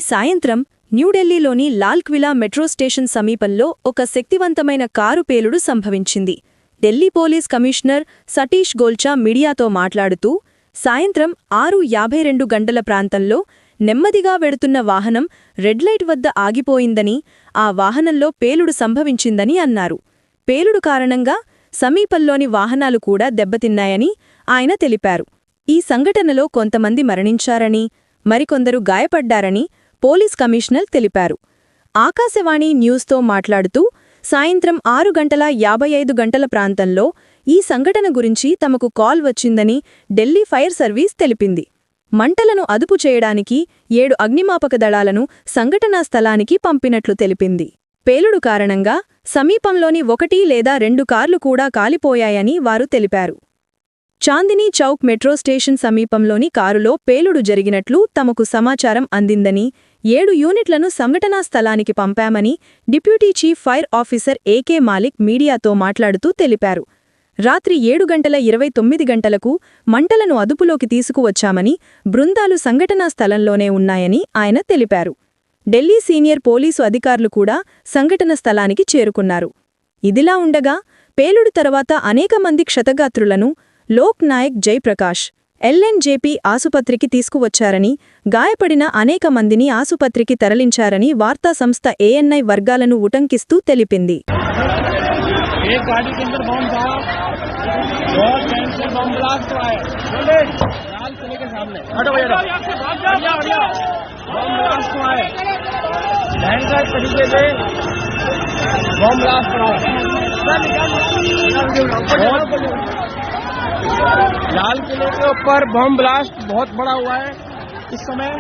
సాయంత్రం న్యూఢిల్లీలోని Lal Qila metro station సమీపంలో ఒక శక్తివంతమైన కారు పేలుడు సంభవించింది. ఢిల్లీ పోలీస్ కమిషనర్ సతీష్ గోల్చా మీడియాతో మాట్లాడుతూ, సాయంత్రం 6:52 గంటల ప్రాంతంలో నెమ్మదిగా వెడుతున్న వాహనం రెడ్ లైట్ వద్ద ఆగిపోయిందని, ఆ వాహనంలో పేలుడు సంభవించిందని అన్నారు. పేలుడు కారణంగా సమీపంలోని వాహనాలు కూడా దెబ్బతిన్నాయని ఆయన తెలిపారు. ఈ సంఘటనలో కొంతమంది మరణించారని, మరికొందరు గాయపడ్డారని పోలీస్ కమిషనర్ తెలిపారు. ఆకాశవాణి న్యూస్తో మాట్లాడుతూ, సాయంత్రం 6:55 గంటల ప్రాంతంలో ఈ సంఘటన గురించి తమకు కాల్ వచ్చిందని ఢిల్లీ ఫైర్ సర్వీస్ తెలిపింది. మంటలను అదుపు చేయడానికి 7 అగ్నిమాపక దళాలను సంఘటనా స్థలానికి పంపినట్లు తెలిపింది. పేలుడు కారణంగా సమీపంలోని 1 లేదా 2 కార్లు కూడా కాలిపోయాయని వారు తెలిపారు. చాందినీ చౌక్ మెట్రో స్టేషన్ సమీపంలోని కారులో పేలుడు జరిగినట్లు తమకు సమాచారం అందిందని, 7 యూనిట్లను సంఘటనా స్థలానికి పంపామని deputy chief fire officer A K Malik మీడియాతో మాట్లాడుతూ తెలిపారు. రాత్రి 7:29 గంటలకు మంటలను అదుపులోకి తీసుకువచ్చామని, బృందాలు సంఘటనా స్థలంలోనే ఉన్నాయని ఆయన తెలిపారు. ఢిల్లీ సీనియర్ పోలీసు అధికారులు కూడా సంఘటన స్థలానికి చేరుకున్నారు. ఇదిలా ఉండగా, పేలుడు తర్వాత అనేక మంది క్షతగాత్రులను లోక్ నాయక్ జయప్రకాష్ ఎల్ఎన్జేపీ ఆసుపత్రికి తీసుకువచ్చారని, గాయపడిన అనేక మందిని ఆసుపత్రికి తరలించారని వార్తా సంస్థ ఏఎన్ఐ వర్గాలను ఉటంకిస్తూ తెలిపింది. लाल किले के ऊपर बम ब्लास्ट बहुत बड़ा हुआ है इस समय।